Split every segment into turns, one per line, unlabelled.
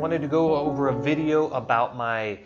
wanted to go over a video about my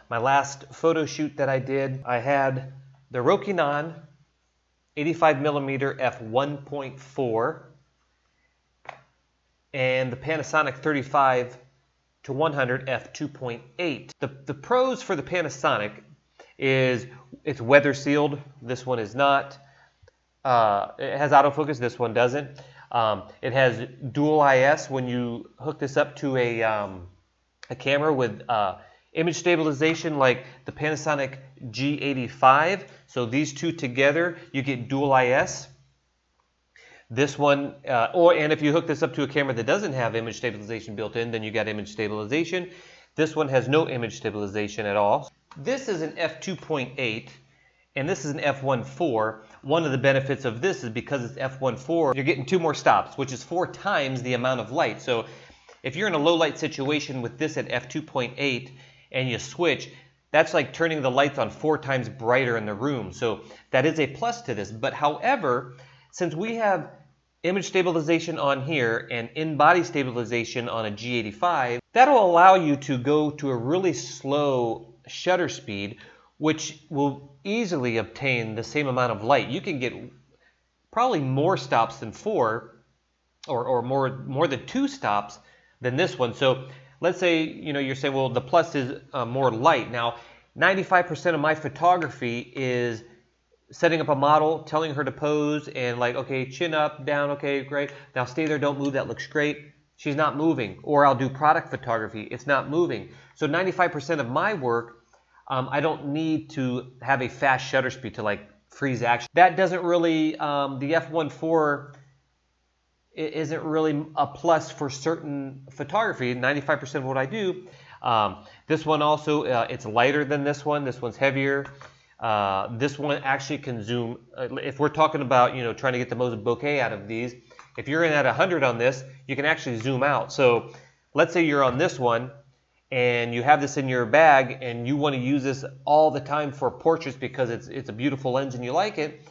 last photo shoot that I did. I had the Rokinon 85mm f1.4 and the Panasonic 35 to 100 f2.8. The pros for the Panasonic is it's weather sealed. This one is not. It has autofocus. This one doesn't. It has dual IS when you hook this up to a camera with image stabilization like the Panasonic G85. So these two together, you get dual IS. This one, and if you hook this up to a camera that doesn't have image stabilization built in, then you got image stabilization. This one has no image stabilization at all. This is an f2.8 and this is an f1.4. One of the benefits of this is because it's f1.4, you're getting 2 more stops, which is 4 times the amount of light. So if you're in a low light situation with this at f2.8 and you switch, that's like turning the lights on 4 times brighter in the room. So that is a plus to this. But however, since we have image stabilization on here and in-body stabilization on a G85, that'll allow you to go to a really slow shutter speed, which will easily obtain the same amount of light. You can get probably more stops than 4 or more than 2 stops than this one. So let's say you're saying, well, the plus is more light. Now 95% of my photography is setting up a model, telling her to pose, and like, okay, chin up, down, okay, great. Now stay there, don't move, that looks great. She's not moving. Or I'll do product photography, it's not moving. So 95% of my work, I don't need to have a fast shutter speed to like freeze action. That doesn't really, the f1.4 isn't really a plus for certain photography, 95% of what I do. This one also, it's lighter than this one. This one's heavier. This one actually can zoom. If we're talking about trying to get the most bokeh out of these, if you're in at 100 on this, you can actually zoom out. So let's say you're on this one and you have this in your bag and you want to use this all the time for portraits because it's a beautiful lens and you like it.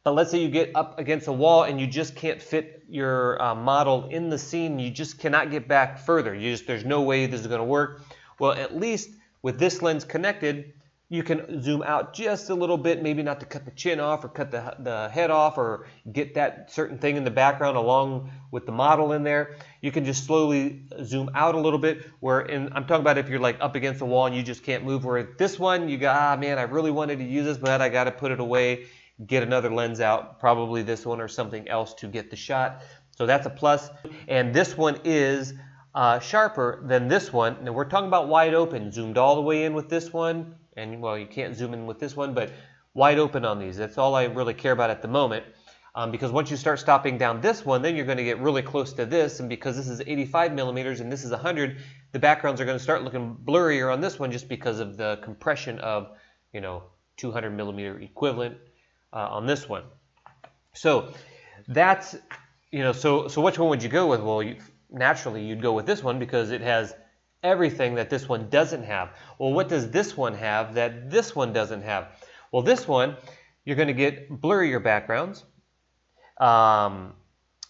But let's say you get up against a wall and you just can't fit your model in the scene. You just cannot get back further. There's no way this is going to work. Well, at least with this lens connected, you can zoom out just a little bit, maybe not to cut the chin off or cut the head off or get that certain thing in the background along with the model in there. You can just slowly zoom out a little bit. I'm talking about if you're like up against the wall and you just can't move. Where this one, you go, man, I really wanted to use this, but I got to put it away, get another lens out, probably this one or something else to get the shot. So that's a plus. And this one is sharper than this one. Now we're talking about wide open, zoomed all the way in with this one. And well, you can't zoom in with this one, but wide open on these. That's all I really care about at the moment. Because once you start stopping down this one, then you're going to get really close to this. And because this is 85mm and this is 100, the backgrounds are going to start looking blurrier on this one just because of the compression of 200mm equivalent on this one. So that's so which one would you go with? Well, naturally you'd go with this one because it has everything that this one doesn't have. Well, what does this one have that this one doesn't have? Well, this one, you're going to get blurrier backgrounds.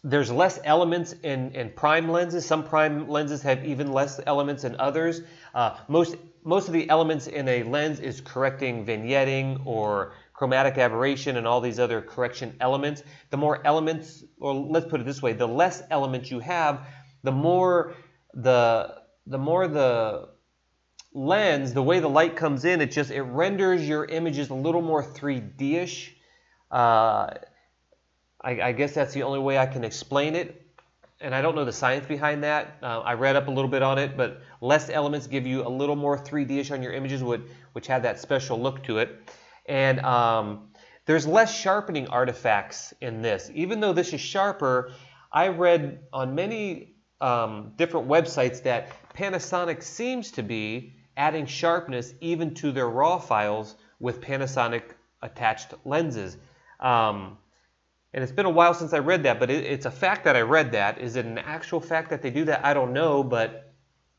There's less elements in prime lenses. Some prime lenses have even less elements than others. Most of the elements in a lens is correcting vignetting or chromatic aberration and all these other correction elements. The more elements, or let's put it this way, the less elements you have, the more the lens, the way the light comes in, it renders your images a little more 3D-ish. I guess that's the only way I can explain it. And I don't know the science behind that. I read up a little bit on it, but less elements give you a little more 3D-ish on your images, which have that special look to it. And there's less sharpening artifacts in this. Even though this is sharper, I read on many different websites that Panasonic seems to be adding sharpness even to their raw files with Panasonic attached lenses. And it's been a while since I read that, but it's a fact that I read that. Is it an actual fact that they do that? I don't know, but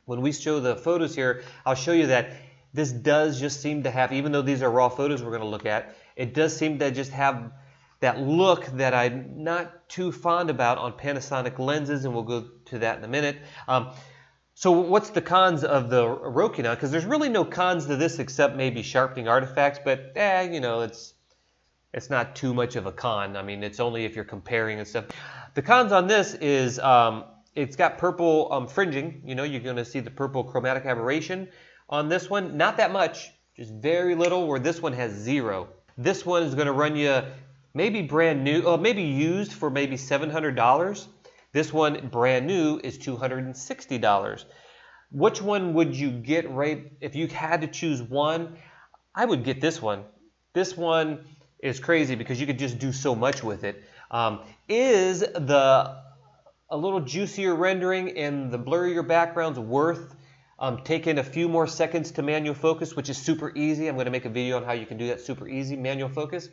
when we show the photos here, I'll show you that this does just seem to have, even though these are raw photos we're going to look at, it does seem to just have that look that I'm not too fond about on Panasonic lenses, and we'll go to that in a minute. So what's the cons of the Rokinon? Because there's really no cons to this except maybe sharpening artifacts, but you know, it's not too much of a con. I mean, it's only if you're comparing and stuff. The cons on this is it's got purple fringing. You know, you're going to see the purple chromatic aberration on this one. Not that much, just very little, where this one has 0. This one is going to run you maybe brand new, maybe used for maybe $700. This one brand new is $260. Which one would you get right if you had to choose one? I would get this one. This one is crazy because you could just do so much with it. Is a little juicier rendering and the blurrier backgrounds worth taking a few more seconds to manual focus, which is super easy? I'm going to make a video on how you can do that super easy, manual focus.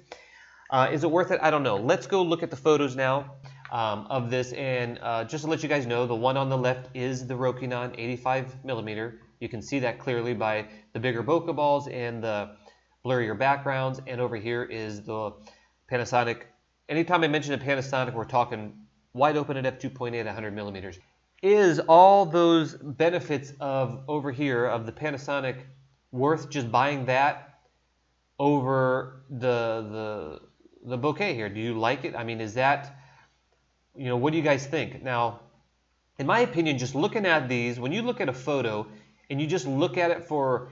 Is it worth it? I don't know. Let's go look at the photos now of this, and just to let you guys know, the one on the left is the Rokinon 85mm. You can see that clearly by the bigger bokeh balls and the blurrier backgrounds, and over here is the Panasonic. Anytime I mention a Panasonic, we're talking wide open at f2.8 100mm. Is all those benefits of over here of the Panasonic worth just buying that over the bokeh here? Do you like it? I mean, is that, you know, what do you guys think? Now, in my opinion, just looking at these, when you look at a photo and you just look at it for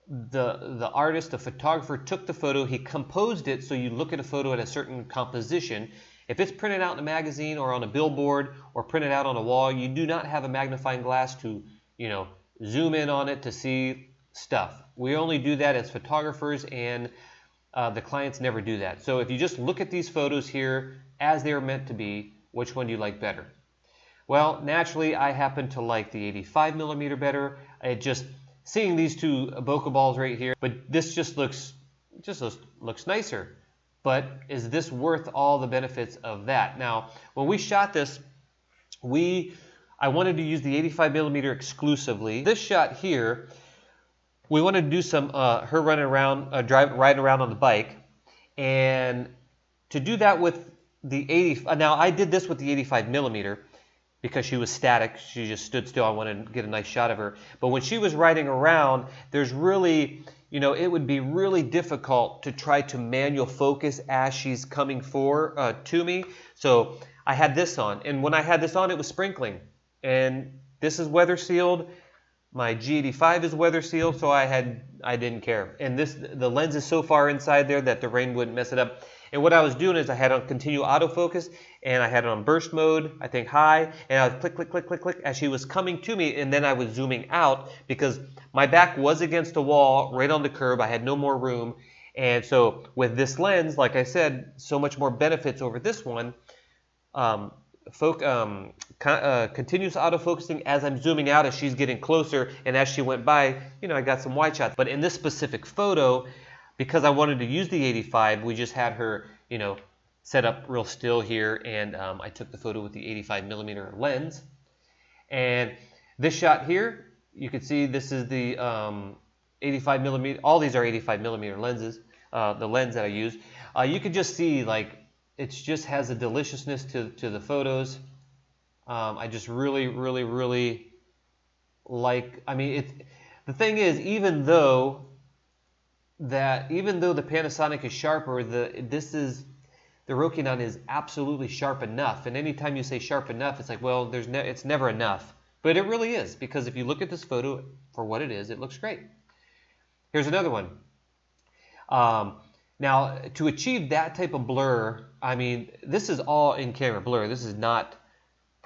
the artist, the photographer took the photo, he composed it, so you look at a photo at a certain composition. If it's printed out in a magazine or on a billboard or printed out on a wall, you do not have a magnifying glass to, you know, zoom in on it to see stuff. We only do that as photographers, and the clients never do that. So if you just look at these photos here as they are meant to be, which one do you like better? Well, naturally, I happen to like the 85mm better. It just seeing these two bokeh balls right here, but this just looks nicer. But is this worth all the benefits of that? Now, when we shot this, I wanted to use the 85mm exclusively. This shot here, we wanted to do some her running around, riding around on the bike, and to do that with the 80. Now I did this with the 85mm because she was static. She just stood still. I wanted to get a nice shot of her. But when she was riding around, there's really, you know, it would be really difficult to try to manual focus as she's coming to me. So I had this on, and when I had this on, it was sprinkling. And this is weather sealed. My G85 is weather sealed, so I didn't care. And the lens is so far inside there that the rain wouldn't mess it up. And what I was doing is I had on continue autofocus, and I had it on burst mode, I think high, and I would click, click, click, click, click as she was coming to me, and then I was zooming out because my back was against a wall right on the curb. I had no more room. And so with this lens, like I said, so much more benefits over this one. Continuous autofocusing as I'm zooming out as she's getting closer, and as she went by, you know, I got some wide shots. But in this specific photo, because I wanted to use the 85, we just had her, you know, set up real still here, and I took the photo with the 85mm lens. And this shot here, you can see this is the 85mm. All these are 85mm lenses, the lens that I use. You can just see, like, it just has a deliciousness to the photos. I just really, really, really like. I mean, the thing is, even though the Panasonic is sharper, the Rokinon is absolutely sharp enough. And anytime you say sharp enough, it's like, well, it's never enough. But it really is, because if you look at this photo for what it is, it looks great. Here's another one. Now, to achieve that type of blur, I mean, this is all in-camera blur. This is not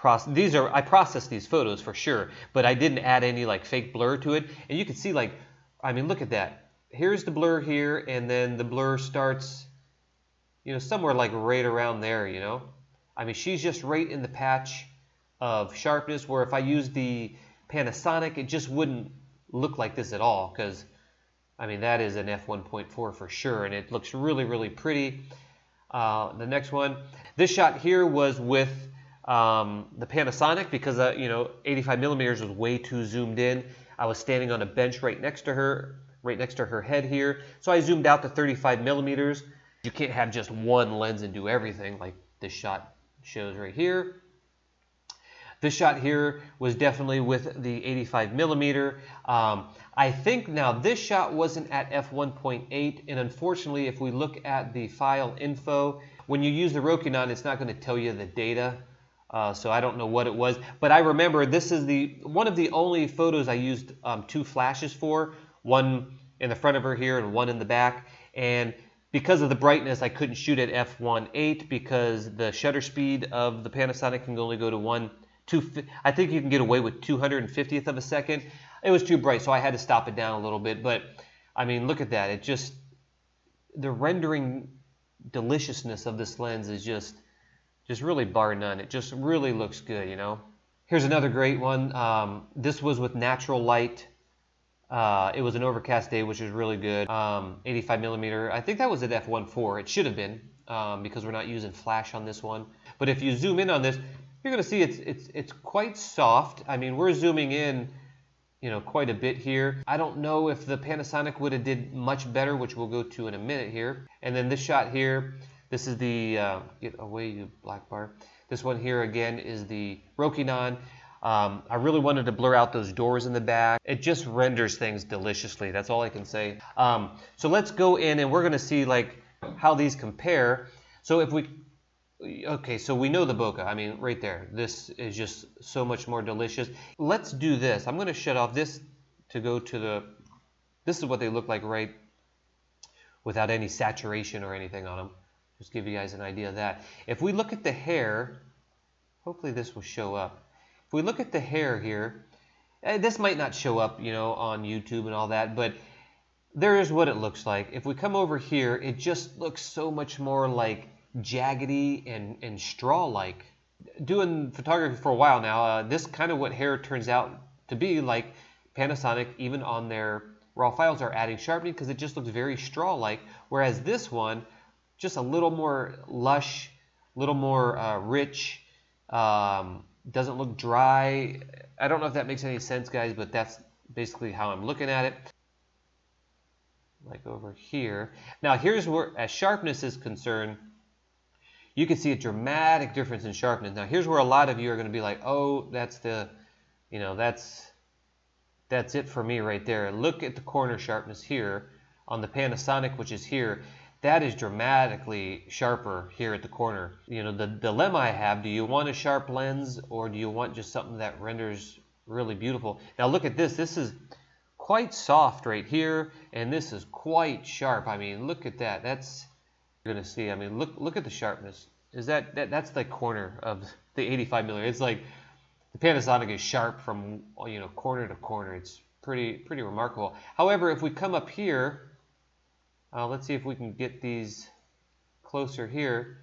I processed these photos for sure, but I didn't add any like fake blur to it. And you can see, like, I mean, look at that. Here's the blur here, and then the blur starts, you know, somewhere like right around there, you know. I mean, she's just right in the patch of sharpness, where if I used the Panasonic, it just wouldn't look like this at all, because, I mean, that is an f1.4 for sure, and it looks really, really pretty. The next one, this shot here was with the Panasonic, because you know, 85mm was way too zoomed in. I was standing on a bench right next to her head here, so I zoomed out to 35mm. You can't have just one lens and do everything like this shot shows right here. This shot here was definitely with the 85 millimeter. I think now this shot wasn't at f1.8, and unfortunately, if we look at the file info, when you use the Rokinon, it's not going to tell you the data. So I don't know what it was, but I remember this is one of the only photos I used 2 flashes for, one in the front of her here and one in the back. And because of the brightness, I couldn't shoot at f1.8 because the shutter speed of the Panasonic can only go to I think you can get away with 250th of a second. It was too bright, so I had to stop it down a little bit. But I mean, look at that. It just, the rendering deliciousness of this lens is just really bar none. It just really looks good, you know. Here's another great one. This was with natural light. It was an overcast day, which is really good. 85 millimeter. I think that was at f1.4. It should have been because we're not using flash on this one. But if you zoom in on this, you're going to see it's quite soft. I mean, we're zooming in, you know, quite a bit here. I don't know if the Panasonic would have did much better, which we'll go to in a minute here. And then this shot here, this is the get away, you black bar. This one here again is the Rokinon. I really wanted to blur out those doors in the back. It just renders things deliciously. That's all I can say. So let's go in and we're going to see like how these compare. So if we, okay, so we know the bokeh. I mean, right there. This is just so much more delicious. Let's do this. I'm going to shut off this to go to the, this is what they look like right without any saturation or anything on them. Just give you guys an idea of that. If we look at the hair, hopefully this will show up. If we look at the hair here, this might not show up, you know, on YouTube and all that, but there is what it looks like. If we come over here, it just looks so much more like jaggedy and straw-like. Doing photography for a while now, this kind of what hair turns out to be like. Panasonic, even on their raw files, are adding sharpening because it just looks very straw-like, whereas this one, just a little more lush, a little more rich, doesn't look dry. I don't know if that makes any sense, guys, but that's basically how I'm looking at it. Like over here. Now here's where, as sharpness is concerned, you can see a dramatic difference in sharpness. Now here's where a lot of you are going to be like, oh, that's the, you know, that's it for me right there. Look at the corner sharpness here on the Panasonic, which is here. That is dramatically sharper here at the corner. You know, the dilemma I have, do you want a sharp lens or do you want just something that renders really beautiful? Now look at this. This is quite soft right here, and this is quite sharp. I mean, look at that. That's, you're going to see. I mean, look at the sharpness. Is that's the corner of the 85 millimeter. It's like the Panasonic is sharp from, you know, corner to corner. It's pretty remarkable. However, if we come up here, let's see if we can get these closer here.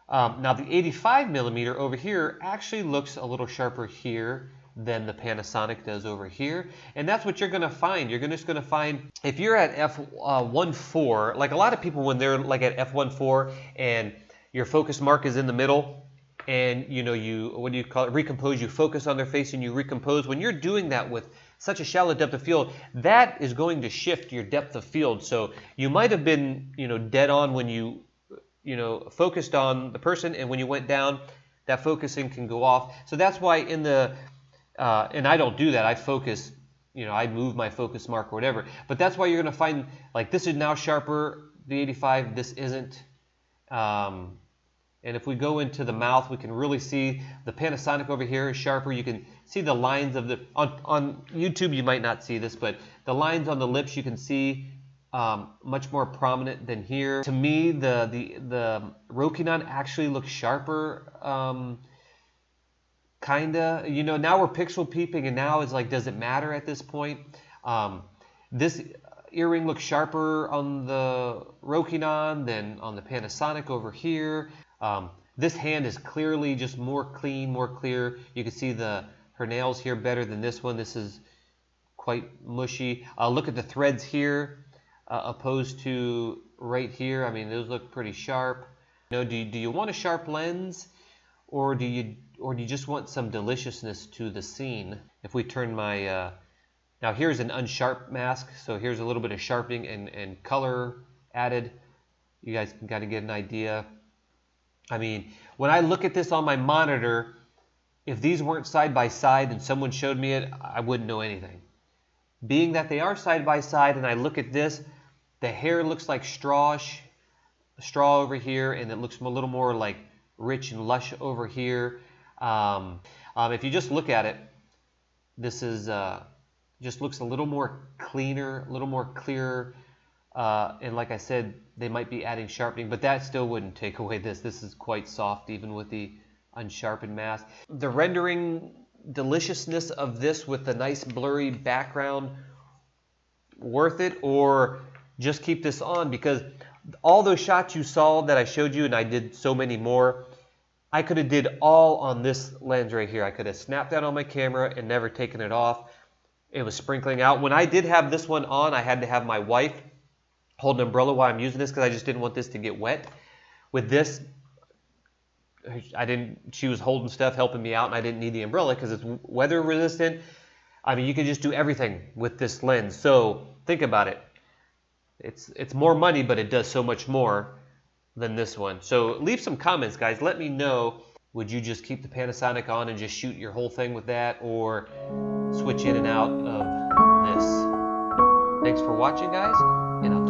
Now the 85 millimeter over here actually looks a little sharper here than the Panasonic does over here. And that's what you're going to find. You're just going to find, if you're at f1.4, like a lot of people when they're like at f1.4 and your focus mark is in the middle, and you know, you, what do you call it, recompose, you focus on their face and you recompose. When you're doing that with such a shallow depth of field, that is going to shift your depth of field. So you might have been, you know, dead on when you know, focused on the person, and when you went down, that focusing can go off. So that's why in the, and I don't do that. I focus, you know, I move my focus mark or whatever. But that's why you're going to find, like, this is now sharper, the 85, this isn't. And if we go into the mouth, we can really see the Panasonic over here is sharper. You can see the lines of the, on YouTube you might not see this, but the lines on the lips you can see much more prominent than here. To me, the Rokinon actually looks sharper, kinda. You know, now we're pixel peeping, and now it's like, does it matter at this point? This earring looks sharper on the Rokinon than on the Panasonic over here. This hand is clearly just more clean, more clear. You can see her nails here better than this one. This is quite mushy. Look at the threads here opposed to right here. I mean, those look pretty sharp. You know, do you want a sharp lens, or do you just want some deliciousness to the scene? If we turn my now here's an unsharp mask, so here's a little bit of sharpening and color added. You guys can kind of get an idea. I mean, when I look at this on my monitor, if these weren't side by side and someone showed me it, I wouldn't know anything. Being that they are side by side and I look at this, the hair looks like straw over here, and it looks a little more like rich and lush over here. If you just look at it, this is just looks a little more cleaner, a little more clearer. And like I said, they might be adding sharpening, but that still wouldn't take away this. This is quite soft even with the unsharpened mask. The rendering deliciousness of this with the nice blurry background, worth it? Or just keep this on? Because all those shots you saw that I showed you, and I did so many more, I could have did all on this lens right here. I could have snapped that on my camera and never taken it off. It was sprinkling out. When I did have this one on, I had to have my wife hold an umbrella while I'm using this because I just didn't want this to get wet. With this, she was holding stuff, helping me out, and I didn't need the umbrella because it's weather resistant. I mean, you can just do everything with this lens. So think about it. It's more money, but it does so much more than this one. So leave some comments, guys. Let me know, would you just keep the Panasonic on and just shoot your whole thing with that, or switch in and out of this? Thanks for watching, guys, and I'll